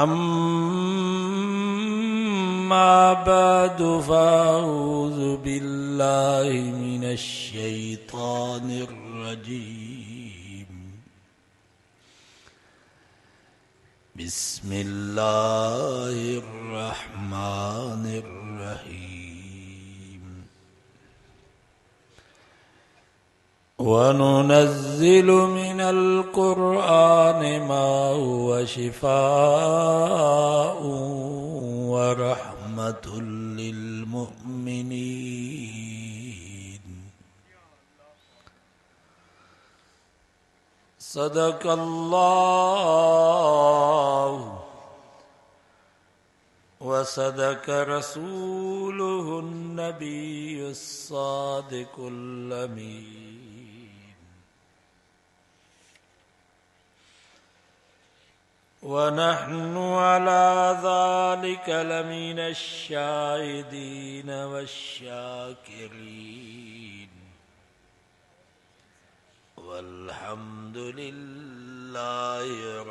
अम्मा बअदु फ़अऊज़ु बिल्लाहि मिनश शैतानिर रजीम। बिस्मिल्लाहिर रहमानिर रहीम। वनुनज़्ज़िलु मिनल क़ुरआनि मा हुवा शिफ़ाउन व रहमतुल लिल मुमिनीन। सदक़ल्लाहु व सदक़ रसूलुहुन नबियुस सादिकुल अमीन। व नहनु अला ज़ालिका लमिनश शाहिदीन वश्शाकिरीन। वल्हम्दुलिल्लाहि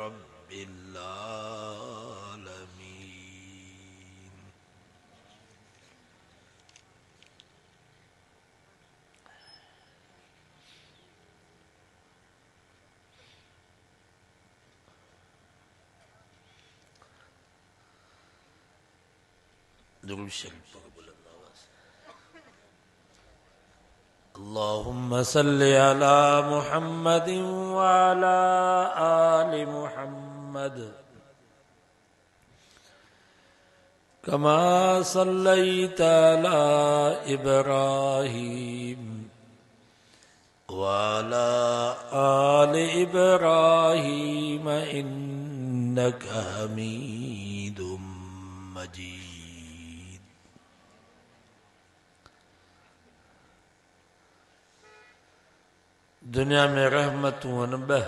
रब्बिल आलमीन। दुरूद शरीफ बुलंद आवाज़। अल्लाहुम्मा सल्लि अला मुहम्मदिन व अला आलि मुहम्मद कमा सल्लैता अला इब्राहीम व अला आलि इब्राहीम इन्नका हमीदुम मजीद। दुनिया में रहमतूं अनबह,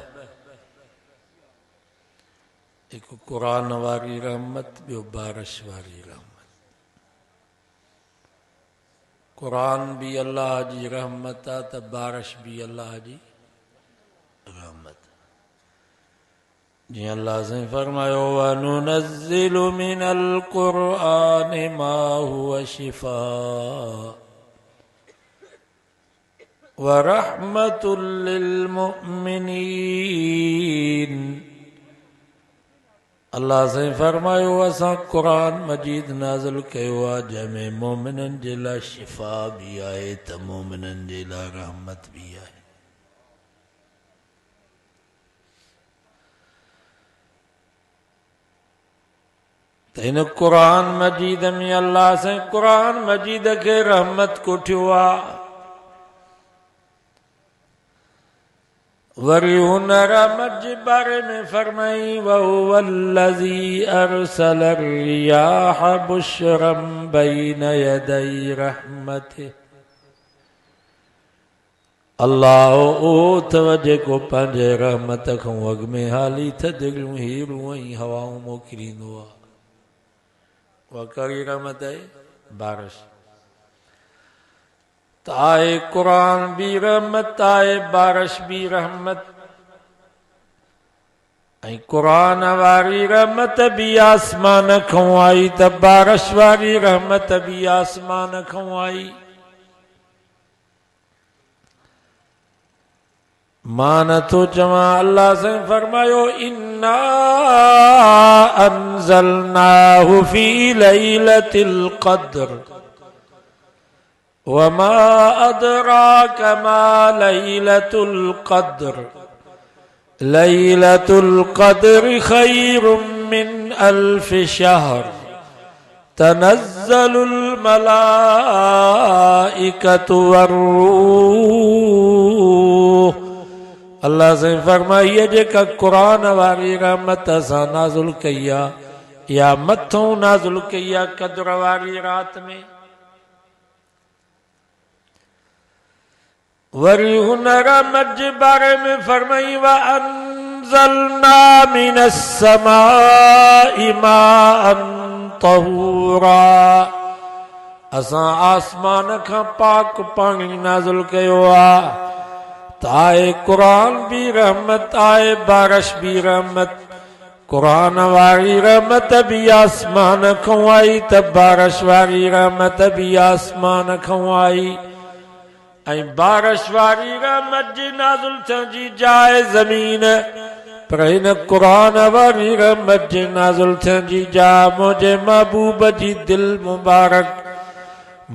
एक कुरान वारी रहमत, ॿियो बारिश वारी रहमत। कुरान भी अल्लाह जी रहमत आहे त बारिश भी अल्लाह जी रहमत। जीअं अल्लाह से फरमायो वनुनज़्ज़िलु मिनल क़ुरआनि मा हुवा शिफ़ा व रहमतुल लिल मुमिनीन। अल्लाह से फरमायो असां क़ुरान मजीद नाज़िल कयो आहे जंहिंमें मोमिननि जे लाइ शिफ़ा भी आहे त मोमिननि जे लाइ रहमत भी आहे। त हिन क़ुरान मजीद में अल्लाह से क़ुरान मजीद खे रहमत कोठियो आहे। वरी हुन रहमत जे बारे में फरमाई वहुवल्लज़ी अरसल रियाह बुशरम बैन यदै रहमतिह। अल्लाह ओथ जेको पंहिंजे रहमत खां अॻु में हाली थधिड़ियूं हीरूं ऐं हवाऊं मोकिलींदो आहे। उहा कहिड़ी रहमत आहे? बारिश। आए कुरान भी रहमत आए बारिश भी रहमत। ऐं कुरान वारी रहमत भी आसमान खां आई त बारिश वारी रहमत भी आसमान खां आई। मां नथो चवां, अल्लाह से फरमायो इन्ना अंज़लनाहु फी लैलतिल क़द्र वमा अदराक मा लैलतुल क़द्र लैलतुल क़द्र खैरुम मिन अल्फि शहर तनज़्ज़लुल मलाइकतु वर्रूह। अल्लाह से फरमाइए जेका कुरान वारी रहमत असां नाज़िल कई आहे या मथों नाज़िल कई आहे क़द्र वारी रात में। वरी हुन रहमत जे बारे में फरमाई व अंज़लना मिनस समाई माअन तहूरा। असां आसमान खां पाक पाणी नाज़िल कयो आहे। त आए कुरान भी रहमत आए बारिश भी रहमत। कुरान वारी रहमत भी आसमान खां आई त बारिश वारी रहमत भी आसमान खां आई ऐं बारिश वारी रहमत जी नाज़िल थियण जी जाइ ज़मीन पर हिन कुरान वारी रहमत जी नाज़िल थियण जी जाइ मुंहिंजे महबूब जी दिल मुबारक।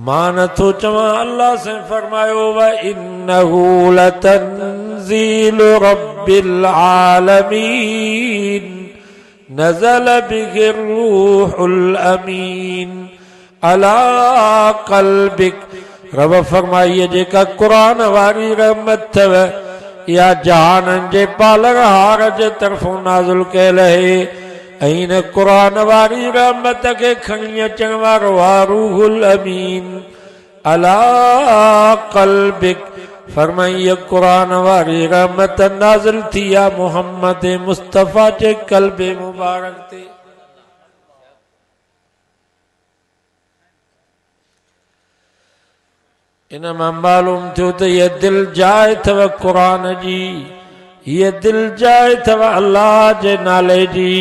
मां नथो चवां अल्लाह से फरमायो व इन्नहु लतंज़ीलु रब्बिल आलमीन नज़ल बिहि रूहुल अमीन अला क़ल्बिक। रब फरमाइए जेका कुरान वारी रहमत थव या जहाननि जे पालनहार जे तरफ़ों नाज़िल कयल आहे ऐं इन कुरान वारी रहमत के खणी अचण वारो आहे रूहुल अमीन अला क़ल्बिक। फरमाइए कुरान वारी रहमत नाज़िल थी आहे मोहम्मद मुस्तफ़ा जे क़ल्ब मुबारक ते। इन मां मालूम थियो त ये दिल जाइ थव कुरान जी, ये दिल जाइ थव अल्लाह जे नाले जी।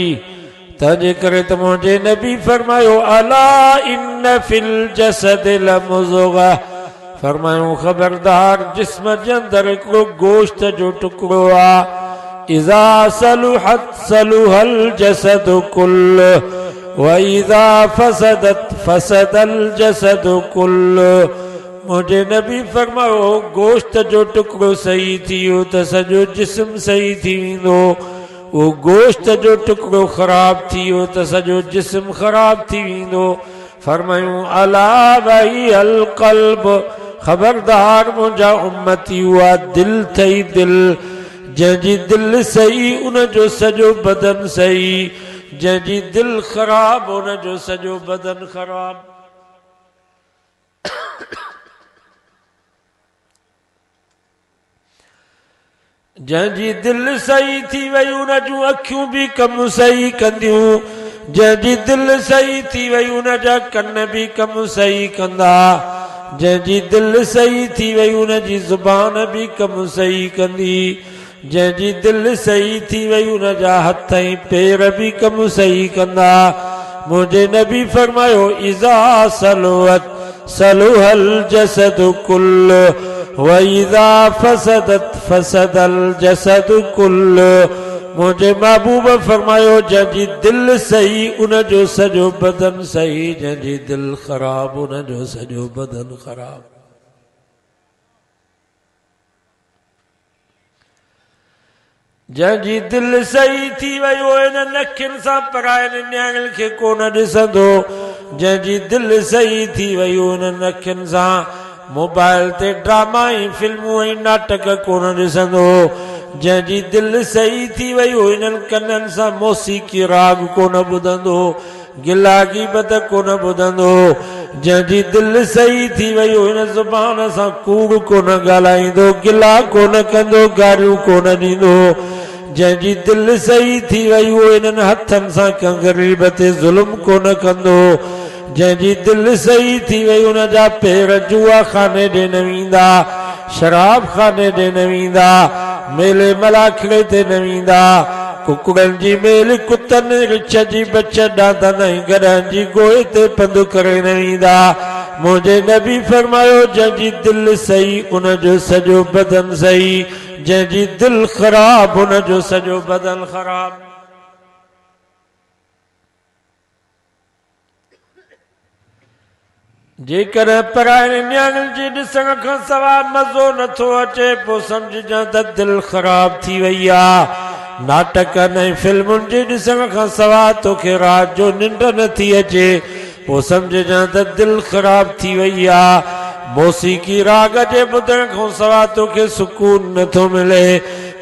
तंहिंजे करे त मुंहिंजे नबी फरमायो अला इन फिल जसद लमुज़ग़ह। फरमायो ख़बरदार जिस्म जे अंदर हिकिड़ो गोश्त जो टुकड़ो आहे इज़ा सलुहत सलुहल जसद कुल्लु व इज़ा फसदत फसदल जसद कुल्लु। मुंहिंजे नबी फरमायो गोश्त जो टुकड़ो सही थी वियो त सॼो जिस्म सही थी वेंदो, वो गोश्त जो टुकड़ो ख़राब थी वियो त सॼो जिस्म ख़राब थी वेंदो। फरमायूं अला वही अल क़ल्ब। ख़बरदार मुंहिंजा उम्मती उहा दिल थई दिल, जंहिंजी दिल सही उनजो सॼो बदन सही, जंहिंजी दिल ख़राब उनजो सॼो बदन ख़राब। जंहिंजी दिल सही थी वई उन जूं अखियूं भी कम सही कंदियूं, जंहिंजी दिल सही थी वई उन जा कन भी कम सही कंदा, जंहिंजी दिल सही थी वई उन जी ज़ुबान भी कम सही कंदी, जंहिंजी दिल सही थी वई उन जा हथ ऐं पेर भी कम सही कंदा। मुंहिंजे नबी फरमायो इज़ा सलुहत सलुहल जसद कुल्लु व इज़ा फसदत फसदल जसद कुल्लु। मुंहिंजे महबूब फरमायो जंहिंजी दिल सही उनजो सॼो बदन सही, जंहिंजी दिल ख़राब उनजो सॼो बदन ख़राब। जंहिंजी दिल सही थी वई हो इन नखियुनि सां परायनि नियाणियुनि खे कोन ॾिसंदो, जंहिंजी दिल सही थी वई हो इन नखियुनि सां मोबाइल ते ड्रामा ऐं फिल्मूं ऐं नाटक कोन ॾिसंदो, जंहिंजी दिल सही थी वई हो इन्हनि कननि सां मौसीक़ी राग कोन ॿुधंदो, गिला गीबत कोन ॿुधंदो, जंहिंजी दिल सही थी वई हो हिन ज़ुबान सां कूड़ कोन ॻाल्हाईंदो, गिला कोन कंदो, गारियूं कोन ॾींदो, जंहिंजी दिल सही थी वई हो इन्हनि हथनि सां कंहिं ग़रीब ते ज़ुल्म कोन कंदो, जंहिंजी दिल सही थी वई उन जा पेर जुआ खाने ॾे न वेंदा, शराब खाने ॾे न वेंदा, मेले मलाखड़े ते न वेंदा, कुकड़नि जी मेल कुतनि रिछ जी बच ॾांदनि ऐं गॾहनि जी गोए ते पंधु करे न वेंदा। मुंहिंजे नबी फरमायो जंहिंजी दिल सही उनजो सॼो बदन सही, जंहिंजी दिल ख़राब उनजो सॼो बदन ख़राब। जेकॾहिं परायनि नियाणियुनि जे ॾिसण खां सवाइ मज़ो नथो अचे पोइ सम्झजां त दिल ख़राब थी वई आहे। नाटकनि ऐं फिल्मुनि जे ॾिसण खां सवाइ तोखे राति जो निंड नथी अचे पोइ सम्झजां त दिल ख़राब थी वई आहे। मौसीक़ी राग जे ॿुधण खां सवाइ तोखे सुकून नथो मिले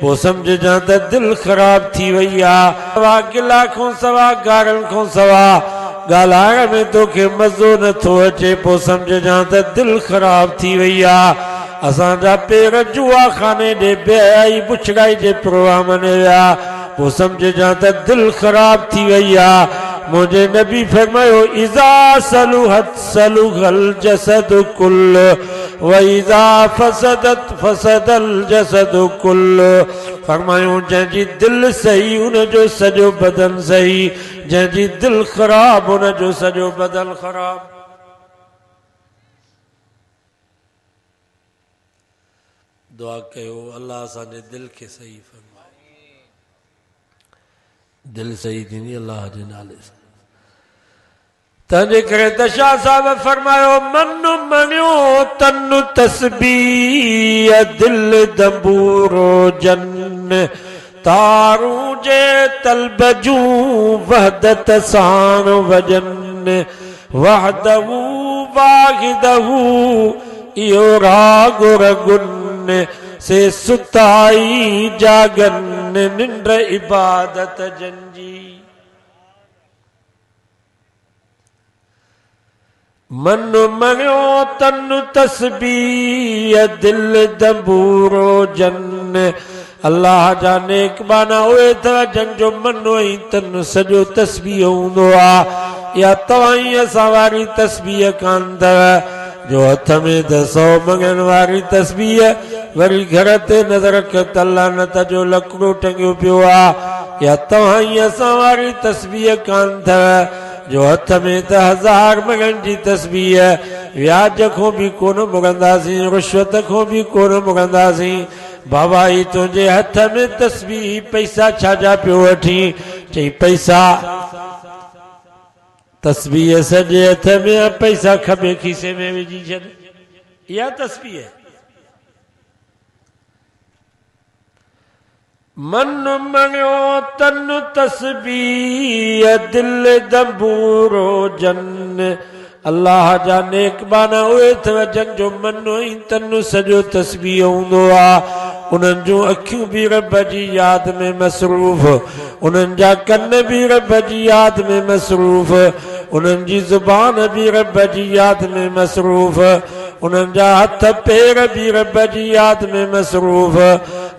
पोइ सम्झजां त दिल ख़राब थी वई आहे। सवाइ गिला खां सवाइ गारनि खां सवाइ ॻाल्हाइण में तोखे मज़ो नथो अचे पोइ सम्झजां त दिल ख़राब थी वई आहे। असांजा पेर जुआ खाने ॾे बेहयाई बुछड़ाई जे प्रोग्राम में विया पोइ सम्झजां त दिल ख़राब थी वई आहे। मुंहिंजे नबी फरमायो इज़ा सलुहत सलुहल जसद कुल्लु व इज़ा फसदत फसदल जसद कुल्लु। फरमायो जंहिंजी दिल सही उन जो सॼो बदन सही, जंहिंजी दिल ख़राब उन जो सॼो बदन ख़राब। दुआ कयो अल्लाह असांजे दिल खे सही फरमाए। दिल सही थींदी अल्लाह जे नाले सां। तंहिंजे करे त शाह साहब फरमायो मन मणियो तन तस्बीह दिल दंबूरो जन तारू जे तलब जूं वहदत साण वजन वहदहू वाहिदहू इहो राग रगुन से सुताई जागन निंड इबादत जंजी। मन मणियो तन तस्बीह दिल दंबूरो जन अल्लाह जा नेक बाना उहे त जंहिंजो मनो ऐं तन सॼो तस्बीह हूंदो आहे। या तव्हां ई असां वारी तस्बीह कान अथव जो हथ में त 100 मंगन वारी तस्बीह वरी घर ते नज़र कयो त लानत जो लकिड़ो टंगियो पियो आहे। या तव्हां ई असां वारी तस्बीह कान अथव जो हथ में त 1000 मंगन जी तस्बीह व्याज खां बि कोन मुगंदासीं, रिश्वत खां बि कोन मुगंदासीं। बाबा ही तुंहिंजे हथ में तस्बीह पैसा छाजा पियो वठी? चई पैसा तस्बीह सॼे हथ में, पैसा खबे खीसे में विझी छॾ, इहा तस्बीह। मन मणियो तन तस्बीह दिल दंबूरो जन अल्लाह जा नेक बाना उहे अथव जंहिंजो मनो ऐं तन सॼो तस्बीह हूंदो आहे। उन्हनि जूं अखियूं बि रब जी याद में मसरूफ़, उन्हनि जा कन बि रब जी याद में मसरूफ़, उन्हनि जी ज़ुबान बि रब जी याद में मसरूफ़, उन्हनि जा हथ पेर बि रब जी याद में मसरूफ़।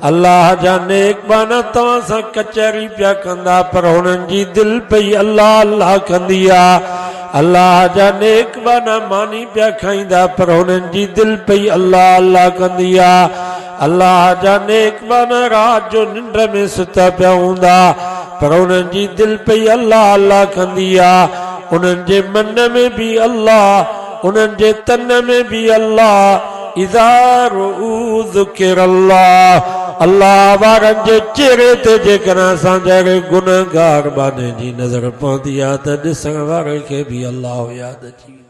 अल्लाह जा नेक बाना तव्हां सां कचहरी पिया कंदा पर हुननि जी दिल पई अल्लाह अल्लाह कंदी आहे। अल्लाह जा नेक बाना मानी पिया खाईंदा पर हुननि जी दिल पई अल्लाह अल्लाह कंदी आहे। अल्लाह जा नेक बाना रात जो निंड में सुता पिया हूंदा पर उन्हनि जी दिल पई अल्लाह अल्लाह कंदी आहे। उन्हनि जे मन में भी अल्लाह, उन्हनि जे तन में भी अल्लाह। इज़ा रुऊ ज़िक्रुल्लाह अल्लाह वारनि जे चेहरे ते जेकर असां जहिड़े गुनहगार बाने जी नज़र पवंदी आहे त ॾिसण वारे खे भी अल्लाह यादि अची वेंदो।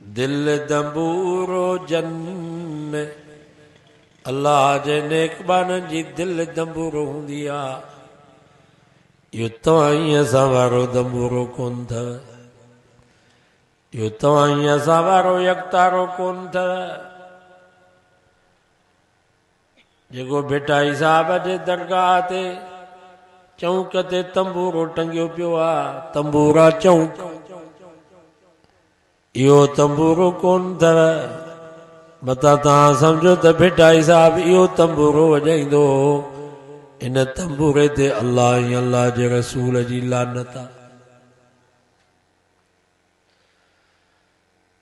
दिल दंबूरो जन अल्लाह जे नेक बाननि जी दिल दंबूरो हूंदी आहे। इहो तव्हां ई असां वारो दंबूरो कोन अथव, इहो तव्हां ई असां वारो यकतारो कोन अथव जेको भेटाई साहब जे दरगाह ते चौंक ते तंबूरो टंगियो पियो आहे। तंबूरा चौंक इहो तंबूरो कोन अथव। मता तव्हां सम्झो त भेटाई साहब इहो तंबूरो वॼाईंदो, इन तंबूरे ते अल्लाह ऐं अल्लाह जे रसूल जी लानत आहे।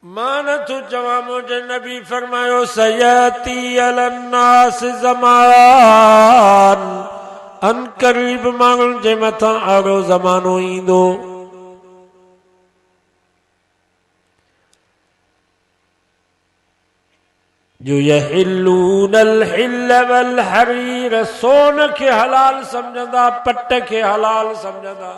मां नथो चवां, मुंहिंजे नबी फरमायो सयती अलन्नास ज़मान अन क़रीब माण्हुनि जे मथां अहिड़ो ज़मानो ईंदो जो यहिल्लूनल हिल्ल वल हरीर सोन खे हलाल समझंदा, पट खे हलाल समझंदा।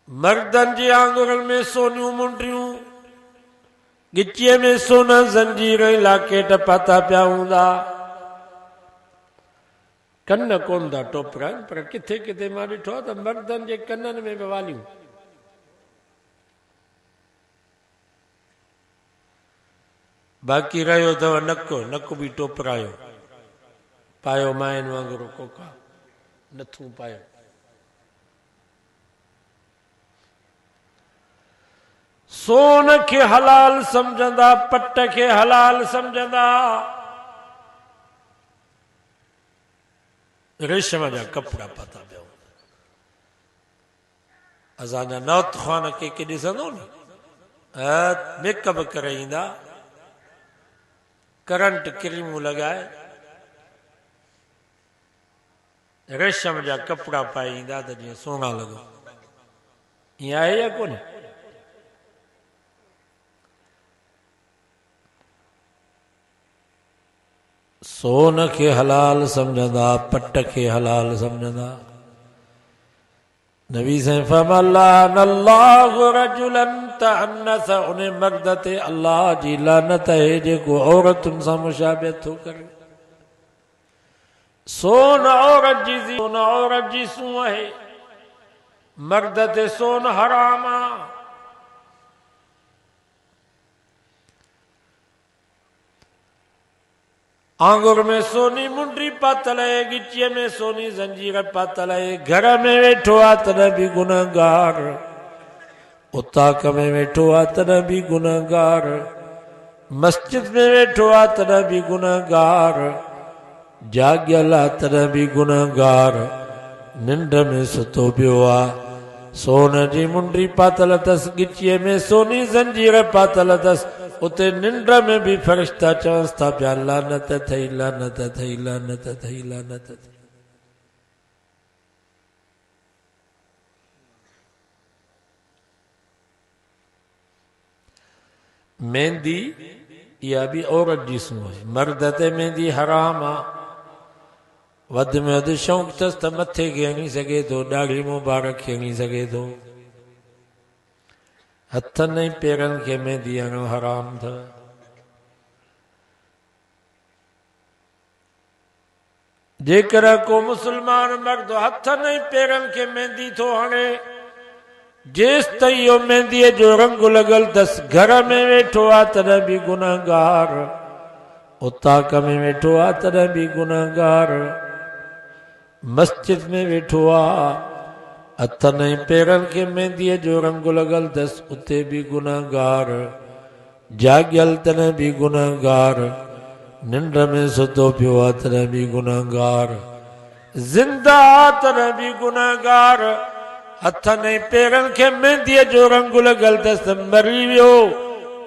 मर्दनि जी आंगुरनि में सोनियूं मुंडियूं, गिचीअ में सोना ज़ंजीर लाकेट पाता पिया हूंदा। कन कोन था टोपराइनि पर किथे किथे मां ॾिठो आहे त मर्दनि जे कननि में बि वालियूं। बाक़ी रहियो अथव नको, नक बि टोपरायो, पायो माइनि वांगुरु कोका नथूं पायो। सोन खे हलाल समझंदा, पट खे हलाल समझंदा। रेशम जा कपड़ा पाता पिया असांजा नौत ख़ान के ॾिसंदो न मेकअप करे ईंदा करंट क्रीमूं लॻाए रेशम जा कपड़ा पाए ईंदा त जीअं सोना लॻो ईअं आहे या कोन्हे सोन खे हलाल सम्झंदा पट खे हलाल सम्झंदा नबी साईं फरमाया अल्लाहु रजुलन तअन्नस उन मर्द ते अल्लाह जी लानत है जेको औरतुनि सां मुशाबिहत थो करे सोन औरत जी सूंह आहे मर्द ते सोन हराम आहे आंगुर में सोनी मुंडी पातल है गिचीअ में सोनी जंजीर पातल है घर में वेठो आहे तॾहिं बि गुनहगार उताक में वेठो आहे तॾहिं बि गुनहगार मस्जिद में वेठो आहे तॾहिं बि गुनहगार जागियल आहे तॾहिं बि गुनहगार निंड में सुतो पियो आहे सोन जी मुंडी पातल अथसि गिचीअ में सोनी जंजीर पातल अथसि उते निंड में भी फरिश्ता चवनि था पिया लानत थई लानत थई लानत थई लानत थई मेहंदी इहा बि औरत जी सूंह आहे मर्द ते मेहंदी हराम आहे वध में वधि शौक़ु अथसि त मथे खे हणी सघे थो ॾाढ़ी मुबारक खे हणी सघे थो हथनि ऐं पेरनि खे मेहंदी हणो हराम अथव जेकर को मुस्लमान मर्द हथनि ऐं पेरनि खे मेहंदी थो हणे जेसि ताईं इहो मेहंदीअ जो रंग लॻल अथसि घर में वेठो आहे तॾहिं बि गुनहगार उताक में वेठो आहे तॾहिं बि गुनहगार मस्जिद में वेठो आहे हथनि ऐं पेरनि खे मेहंदीअ जो रंग लॻल अथसि उते बि गुनहगार जागियल तॾहिं बि गुनहगार निंड में सुतो पियो आहे तॾहिं बि गुनहगार ज़िंदा तॾहिं बि गुनहगार हथनि ऐं पेरनि खे मेहंदीअ जो रंग लॻल अथसि मरी वियो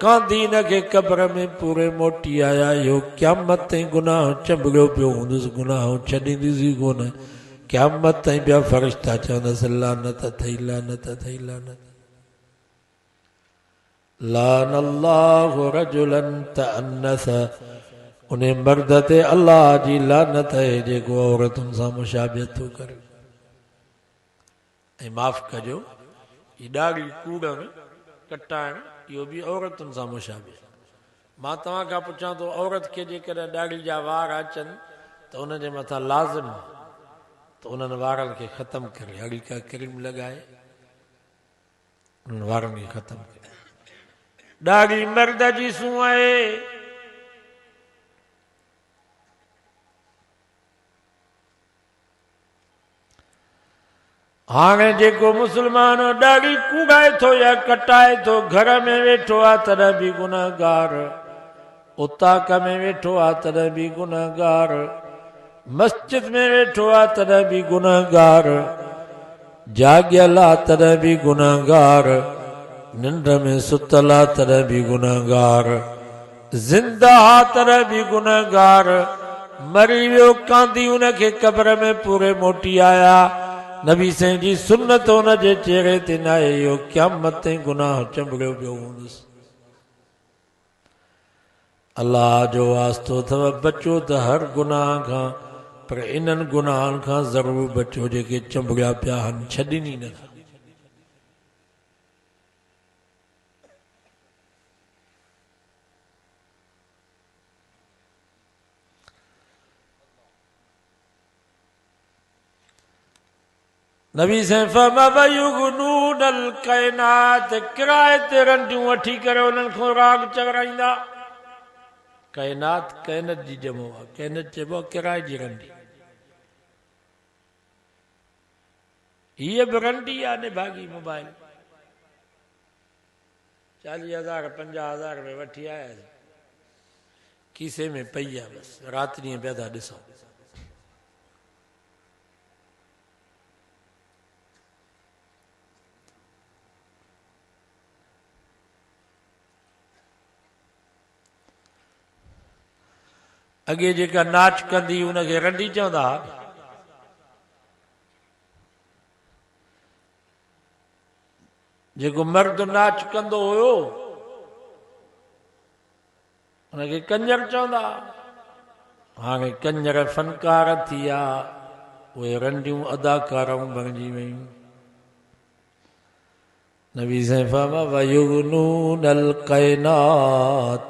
कांधी हिन खे क़ब्र में पूरे मोटी आया इहो क़यामत ताईं गुनाह चंबड़ियो पियो हूंदुसि गुनाह छॾींदुसि कोन क़यामत ताईं पिया फरिश्ता चवंदसि लानत थई लानत थई लानत लान अल्लाहु रजुलन तअन्नस उन मर्द ते अल्लाह जी लानत है जेको औरतुनि सां मुशाबिहत थो करे ऐं माफ़ कजो ही ॾाढ़ी कूड़ण कटाइण इहो बि औरतुनि सां मुशाबिह मां तव्हां खां पुछां थो औरत खे जेकॾहिं ॾाढ़ी जा वार अचनि त उनजे मथां लाज़िम तो उन्हनि वारनि खे ख़तमु करे अहिड़ी का क्रीम लॻाए उन्हनि वारनि खे ख़तमु करे ॾाढ़ी मर्द जी सूंह आहे हाणे जेको मुस्लमान ॾाढ़ी कूड़ाए थो या कटाए थो घर में वेठो आहे तॾहिं बि गुनहगार उताक में वेठो आहे तॾहिं बि गुनहगार मस्जिद में वेठो आहे तॾहिं बि गुनहगार जागियल आहे तॾहिं बि गुनहगार निंड में सुतल आहे तॾहिं बि गुनहगार ज़िंदा आहे तॾहिं बि गुनहगार मरी वियो कांधी हुनखे क़ब्र में पूरे मोटी आया नबी साईं जी सुन्नत हुनजे चेहरे ते न आहे इहो क़यामत ताईं गुनाह चंबड़ियो पियो हूंदुसि अल्लाह जो वास्तो अथव बचो त हर गुनाह खां पर इन्हनि गुनाहनि खां ज़रूरु बचो जेके चंबड़िया पिया आहिनि छॾनि ई नथा नबी साईं फरमाया कायनात किराए ते रंडियूं वठी करे उन्हनि खां राग चवराईंदा कायनात कैनत जी जमो आहे कैनत चइबो आहे किराए जी रंडी हीअ बि रंडी आहे ने भागी मोबाइल 40,000 50,000 में वठी आयासीं खीसे में पई आहे बसि राति ॾींहं पिया था ॾिसूं अगे जेका नाच कंदी उनखे रंडी चवंदा। जेको मर्द नाच कंदो हुयो उनखे कंजर चवंदा। हाणे कंजर फनकार थी विया, उहे रंडियूं अदाकाराऊं बणिजी वयूं। नबी साईं फरमा वयुगनूनल कायनात,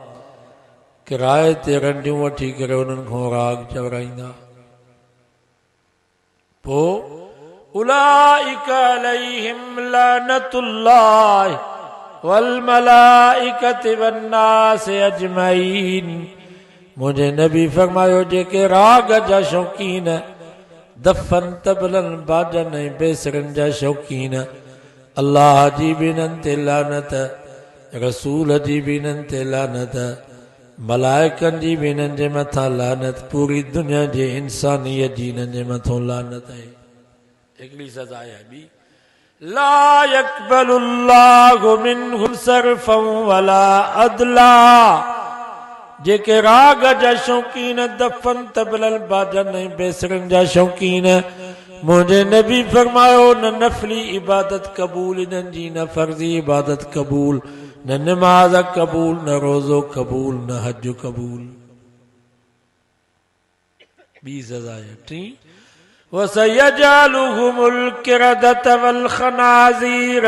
किराए ते रंडियूं वठी करे उन्हनि खां राग चवराईंदा। पोइ उलाइक अलैहिम लानतुल्लाह वल मलाइकति वन्नास अजमईन। मुंहिंजे नबी फरमायो जेके राग जा शौक़ीन, दफ़न तबलनि बाजनि ऐं बेसरनि जा शौक़ीन, अल्लाह जी बि इन्हनि ते लानत, रसूल जी बि इन्हनि ते लानत, मलाइकनि जी बि इन्हनि जे मथां लानत, पूरी दुनिया जे इंसानियत जी इन्हनि जे मथां लानत आहे। हिकिड़ी सज़ा आहे ॿी, ला यक़बलुल्लाहु मिनहुम सर्फ़न वला अदला। जेके राग जा शौक़ीन, दफ़न तबलनि बाजनि ऐं बेसरनि जा शौक़ीन, मुंहिंजे नबी फरमायो न नफ़ली इबादत क़बूल इन्हनि जी, न फ़र्ज़ी इबादत क़बूल, न नमाज़ क़बूल, न रोज़ो क़बूल, न हज क़बूल। ॿी सज़ा आहे टी, वसयजअलुहुमुल किरदत वल खनाज़ीर।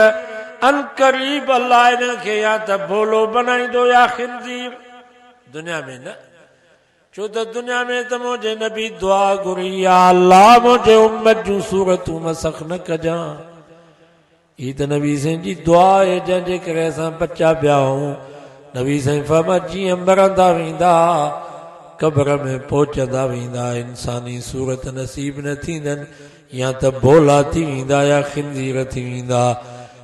अनक़रीब अल्लाह इन्हनि खे या त भोलो बनाईंदो या खिंज़ीर। दुनिया में न, छो त दुनिया में त मुंहिंजे नबी दुआ घुरी, या अल्लाह मुंहिंजे उम्मत जूं सूरतूं मसख़ न कजां। ही त नबी साईं जी दुआ आहे जंहिंजे करे असां बचा पिया आहियूं। नबी साईं फरमा जीअं मरंदा वेंदा, क़ब्र में पहुचंदा वेंदा, इंसानी सूरत नसीब न थींदनि, या त भोला थी वेंदा या खिंज़ीर थी वेंदा।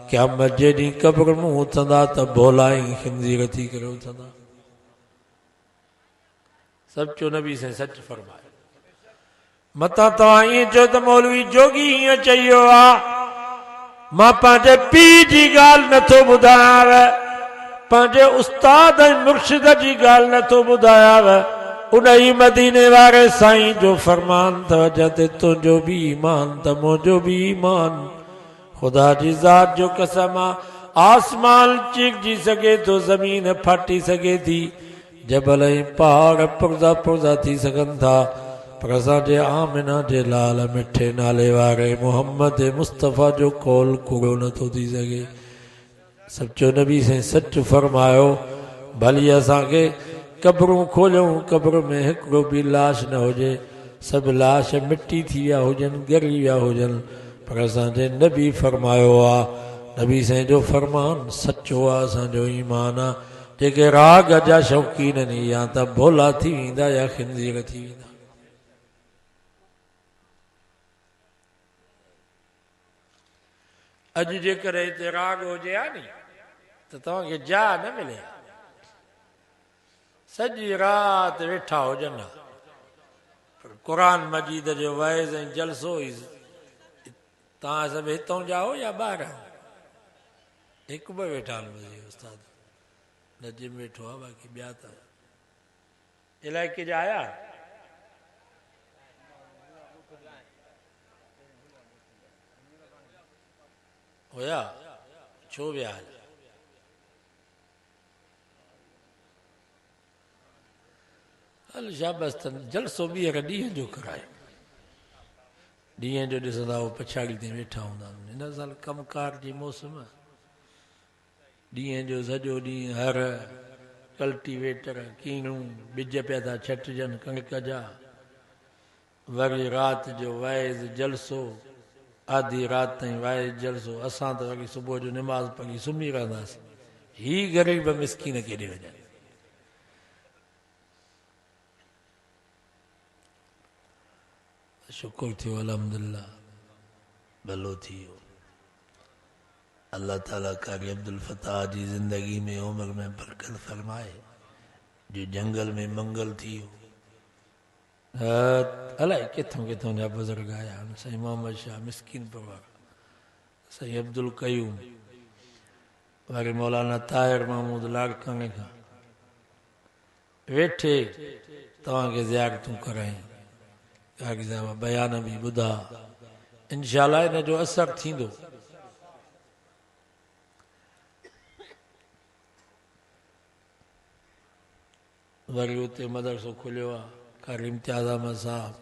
क़यामत जे ॾींहुं क़ब्र में उथंदा त भोला ऐं खिंज़ीर थी करे उथंदा। सचो नबी साईं सच फरमायो। मतां तव्हां ईअं चओ त मौलवी जोगी हीअं चयो आहे, मां पंहिंजे पीउ जी ॻाल्हि नथो ॿुधायांव, पंहिंजे उस्ताद ऐं मुर्शिद जी ॻाल्हि नथो ॿुधायांव। उन ई मदीने वारे साईं जो फरमान अथव, जिते तुंहिंजो बि ईमान त मुंहिंजो बि ईमान। ख़ुदा जी ज़ात जो कसम आहे, आसमान चीकजी सघे थो, ज़मीन फाटी सघे थी, जबल ऐं पहाड़ पुरज़ा पुरज़ा थी सघनि था, पर असांजे आमिना जे लाल मिठे नाले वारे मोहम्मद मुस्तफ़ा जो कौल कूड़ो नथो थी सघे। सचो नबी साईं सच फरमायो। भली असांखे क़ब्रूं खोलियूं, क़ब्र में हिकिड़ो बि लाश न हुजे, सभु लाश मिटी थी विया हुजनि, ॻरी विया हुजनि, पर असांजे नबी फरमायो आहे, नबी साईं जो फरमान सचो आहे, असांजो ईमान आहे। जेके राग जा शौक़ीन आहिनि, या त भोला थी वेंदा या खिंज़ीर थी वेंदा। अॼु जेकर हिते राग हुजे हा नी त तव्हांखे जा न मिले, सॼी राति वेठा हुजनि, पर क़ुरान मजीद जो वइज़ ऐं जलसो ई। तव्हां सभु हितां जा हो या ॿाहिरि? हिकु ॿ वेठा आहिनि उस्ताद, नजीम वेठो आहे, बाक़ी ॿिया त इलाइक़े जा आया हुया, छो विया? हल शाबस, जलसो ॿीहर ॾींहं जो करायो, ॾींहं जो ॾिसंदा हो पछाड़ी ते वेठा हूंदा। हिन साल कमकार जी मौसम, ॾींहं जो सॼो ॾींहुं हर कल्टीवेटर कीणूं ॿिज पिया था छटिजनि कणिक जा, वरी राति जो वाइज़ जलसो, आधी राति ताईं वाइज़ जलसो। असां त वरी सुबुह जो निमाज़ पढ़ी सुम्ही रहंदासीं, ही ग़रीब मिसकीन केॾे वञनि। शुक्र थियो अल्हम्दुलिल्लाह, भलो थी वियो। अल्लाह ताला कारी अब्दुल फताह जी ज़िंदगी में उम्र में बरकत फरमाए, जो जंगल में मंगल थी वियो। अलाए किथों किथों जा बुज़ुर्ग आया, साईं मोहम्मद शाह मिसकिन परवार, साईं अब्दुल कयूम, वरी मौलाना ताहिर महमूद लाड़काने खां, वेठे तव्हांखे ज़ियारतूं करायूं, क़ाज़ी साहिब बयान बि ॿुधा, इंशाअल्लाह इन जो असरु थींदो। वरी उते मदरसो खुलियो आहे कारी इम्तियाज़ अहमद साहब,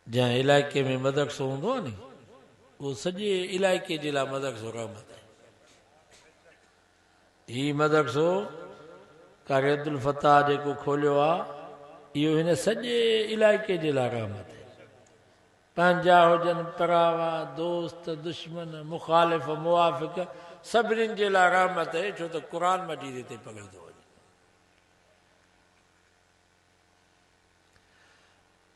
जंहिं इलाइक़े में मदरसो हूंदो आहे नी, उहो सॼे इलाइक़े जे लाइ मदरसो रहमत आहे। हीउ मदरसो कारी अब्दुल फताह जेको खोलियो आहे, इहो हिन सॼे इलाइक़े जे लाइ रहमत आहे। पंहिंजा हुजनि, परावा, दोस्त, दुश्मन, मुखालिफ़, मुवाफ़िक़, सभिनीनि जे लाइ रहमत आहे, छो त क़ुर मजीद ते पढ़ियो थो वञे।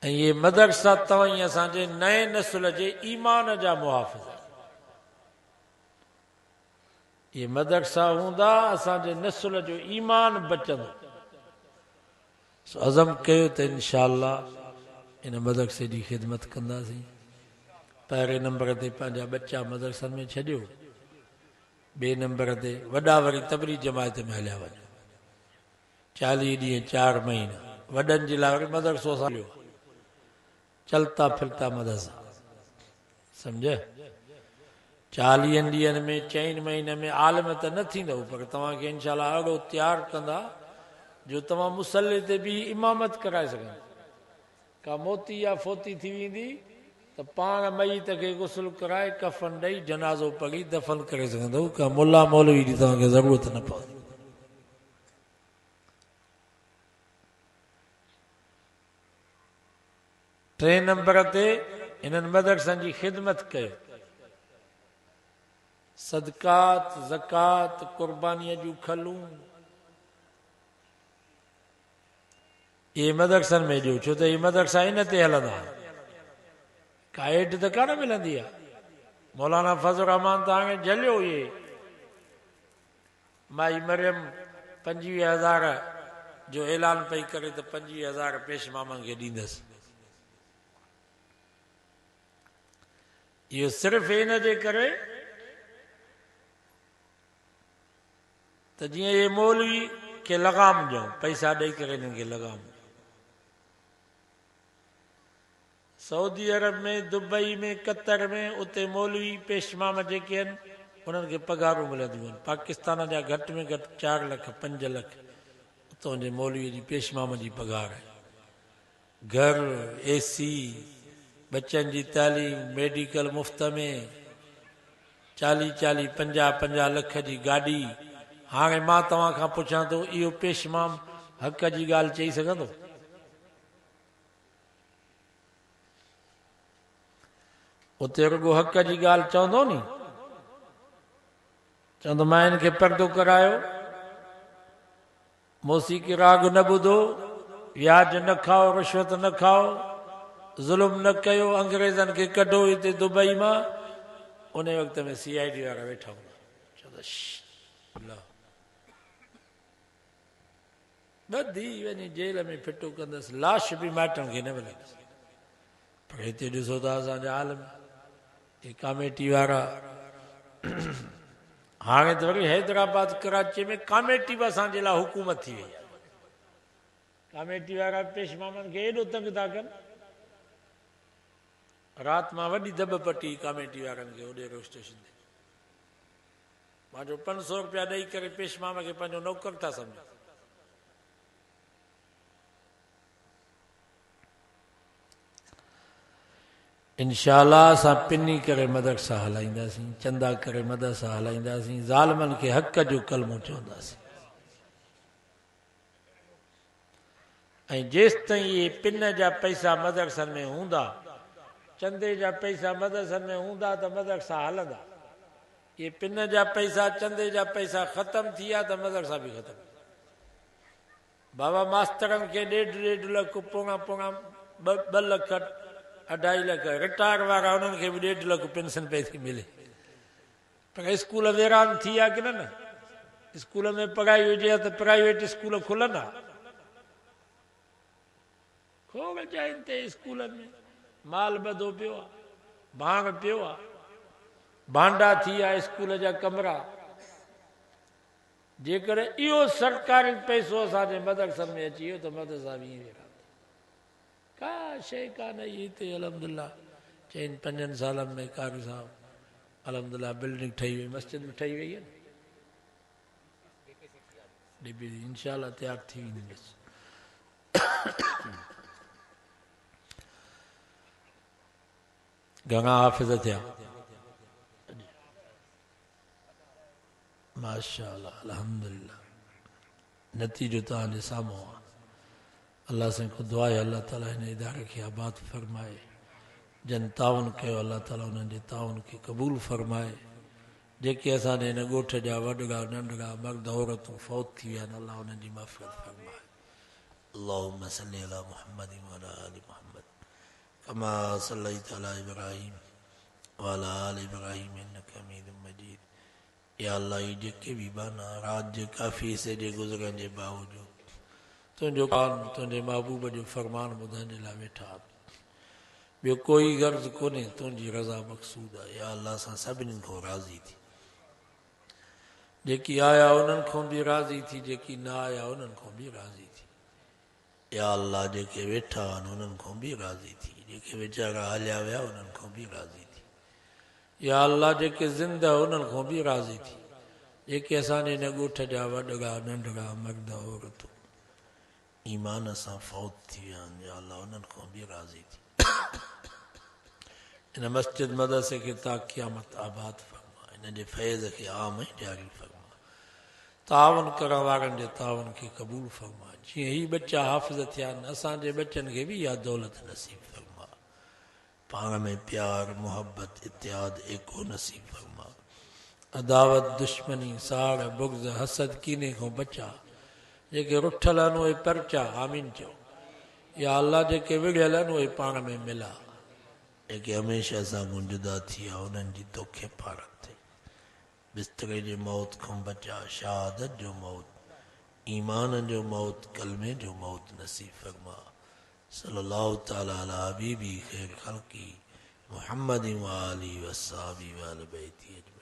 ऐं इहे मदरसा तव्हां असांजे नए नस्ल जे ईमान जा मुहाफ़िज़। ये मदरसा हूंदा असांजे नस्ल जो ईमान बचंदो। अज़म कयो त इंशाअल्लाह इन मदरसे जी ख़िदमत कंदासीं। पहिरें नंबर ते पंहिंजा बच्चा मदरसनि में छॾियो, ॿिए नंबर ते वॾा वरी तबरी जमायत में हलिया वञो। 40 ॾींहं 4 महीना वॾनि जे लाइ वरी मदरसो हलियो, चलता फिरता मदरसा, सम्झ। 40 ॾींहंनि में 4 महीने में आलिम त न थींदव, पर तव्हांखे इंशाअल्लाह अहिड़ो तयारु कंदा जो तव्हां मुसले ते बि इमामत कराए सघंदा। का मोती या फोती थी वेंदी त पाण मईत खे गुस्ल कराए कफन ॾेई जनाज़ो पढ़ी दफ़न करे सघंदव। का मुला मौलवी जी तव्हांखे ज़रूरत न पवंदी। टे नंबर ते इन्हनि मदरसनि जी ख़िदमत कयो। सदकात, ज़कात, कुर्बानीअ जूं खलूं इहे मदरसनि में ॾियो, छो त इहे मदरसा इन ते हलंदा। का हेड त कान मिलंदी आहे। मौलाना फज़ल रहमान तव्हांखे झलियो, इहे माई मरियम 25,000 जो ऐलान पई करे त 25,000 पेश मामनि खे ॾींदसि। इहो सिर्फ़ु इन जे करे त जीअं इहे मौलवी खे लॻाम ॾियूं, पैसा ॾेई करे हिननि खे लॻाम। सऊदी अरब में, दुबई में, कतर में उते मौलवी पेशमाम जेके आहिनि उन्हनि खे पघारूं मिलंदियूं आहिनि। पाकिस्तान जा घटि में घटि 4 लख 5 लख उतां जे मौलवीअ जी पेशमाम जी पघार आहे। घर, AC, बच्चनि जी तालीम, मेडिकल मुफ़्त में, 40-40, 50-50 लख जी गाॾी। हाणे मां तव्हां खां पुछां थो, इहो पेशमाम हक़ जी ॻाल्हि चई सघंदो? उते रुगो हक़ जी ॻाल्हि चवंदो नी, चवंदो मां हिन खे पर्दो करायो, मौसीक़ी राग न ॿुधो, व्याज न खाओ, रिश्वत न खाओ, ज़ुल्म न कयो, अंग्रेज़नि खे कढो हिते दुबई मां। उन वक़्त में CID वारा वेठा हूंदा, चवंदा ॿधी वञी जेल में फिटो कंदसि, लाश बि माइटनि खे न मिलंदसि। पर हिते ॾिसो था असांजा आलम, हे कामेटी वारा। हाणे त वरी हैदराबाद कराची में कामेटी बि असांजे लाइ हुकूमत थी वई आहे। कामेटी वारा पेशमामनि खे एॾो तंग था कनि, राति मां वॾी दॿ पटी कामेटी वारनि खे होॾे रेलवे स्टेशन ते। मां जो 500 रुपया ॾेई करे पेशमाम खे पंहिंजो नौकर था सम्झो। इंशाअल्लाह असां पिनी करे मदरसा हलाईंदासीं, चंदा करे मदरसा हलाईंदासीं, ज़ालिमनि खे हक़ जो कलमो चवंदासीं। ऐं जेसि ताईं इहे पिन जा पैसा मदरसनि में हूंदा, चंदे जा पैसा मदरसनि में हूंदा त मदरसा हलंदा। इहे पिन जा पैसा, चंदे जा पैसा ख़तम थी विया त मदरसा बि ख़तम। बाबा मास्तरनि खे 1.5 लख, पोणा 2 लख, 2.5 लख, रिटायर वारा उन्हनि खे बि 1.5 लख पेंशन पई थी मिले। पर स्कूल वेरान थी विया की न? स्कूल में पढ़ाई हुजे त प्राइवेट स्कूल खुलनि हा। खोड़ जाइनि ते स्कूलनि में माल ॿधो पियो आहे, भांग पियो आहे, भांडा थी विया स्कूल जा कमरा। जेकर इहो सरकारी पैसो असांजे मदरसनि में अची वियो त मदरसा बि ईअं वेठा का शइ कान इहा हिते अल्हम्दुलिल्लाह 4-5 सालनि में कारी साहब अल्हम्दुलिल्लाह बिल्डिंग ठही वई मस्जिद बि ठही वई आहे न इंशाअल्लाह तयारु थी वेंदी बसि घणा हाफ़िज़ थिया माशाअल्लाह अल्हम्दुलिल्लाह नतीजो तव्हांजे साम्हूं आहे अल्लाह सां को दुआ आहे अल्लाह ताला हिन इदारे खे आबाद फरमाए जन ताउन कयो अल्लाह ताला उन्हनि जे ताउन खे क़बूल फरमाए जेके असांजे हिन ॻोठ जा वॾड़ा नंढड़ा मर्द औरतूं फौत थी विया आहिनि अल्लाह उन्हनि जी मग़फ़िरत फरमाए अल्लाहुम्मा सल्लि अला मुहम्मद व अला आलि मुहम्मद कमा सल्लैता अला इब्राहीम व अला आलि इब्राहीम इन्नका हमीदुम मजीद या अल्लाह ये जेके भी बाना रात जे काफ़ी से जे गुज़रन जे बावजूद तुंहिंजो कान तुंहिंजे महबूब जो फरमान ॿुधण जे लाइ वेठा ॿियो कोई गर्ज़ कोन्हे तुंहिंजी रज़ा मक़सूद आहे या अल्लाह सां सभिनी खां राज़ी थी जेकी आया उन्हनि खां बि राज़ी थी जेकी न आया उन्हनि खां बि राज़ी थी या अल्लाह जेके वेठा आहिनि उन्हनि खां बि राज़ी थी जेके वीचारा हलिया विया उन्हनि खां बि राज़ी थी या अल्लाह जेके ज़िंदा उन्हनि खां बि राज़ी थी जेके असांजे हिन ॻोठ जा वॾड़ा नंढड़ा मर्द औरतूं ईमान सां फौत थी विया आहिनि या अल्लाह उन्हनि खां बि राज़ी थी इन मस्जिद मदरसे खे ता क़यामत आबाद फरमा इन जे फैज़ खे आम ऐं जारी फरमा तावन करण वारनि जे तावन खे क़बूल फरमा जीअं ही बच्चा हाफ़िज़ थिया आहिनि असांजे बच्चनि खे बि इहा दौलत नसीब फरमा पाण में प्यार मोहब्बत इत्याद एको नसीब फरमा अदावत दुश्मनी साड़ बुग़्ज़ हसद कीने खां बचा जेके रुठल आहिनि उहे परचा आमीन चओ या अल्लाह जेके विढ़ियल आहिनि उहे पाण में मिला जेके हमेशह सां जुदा थी विया उन्हनि जी तोखे फारत थिए बिस्तरे जी मौत खां बचा शहादत जो मौत ईमान जो मौत कलमे जो मौत नसीब फरमा सल्लल्लाहु तआला अला हबीबी खैर खल्की मुहम्मद व आलिहि व अस्हाबी व अहले बैती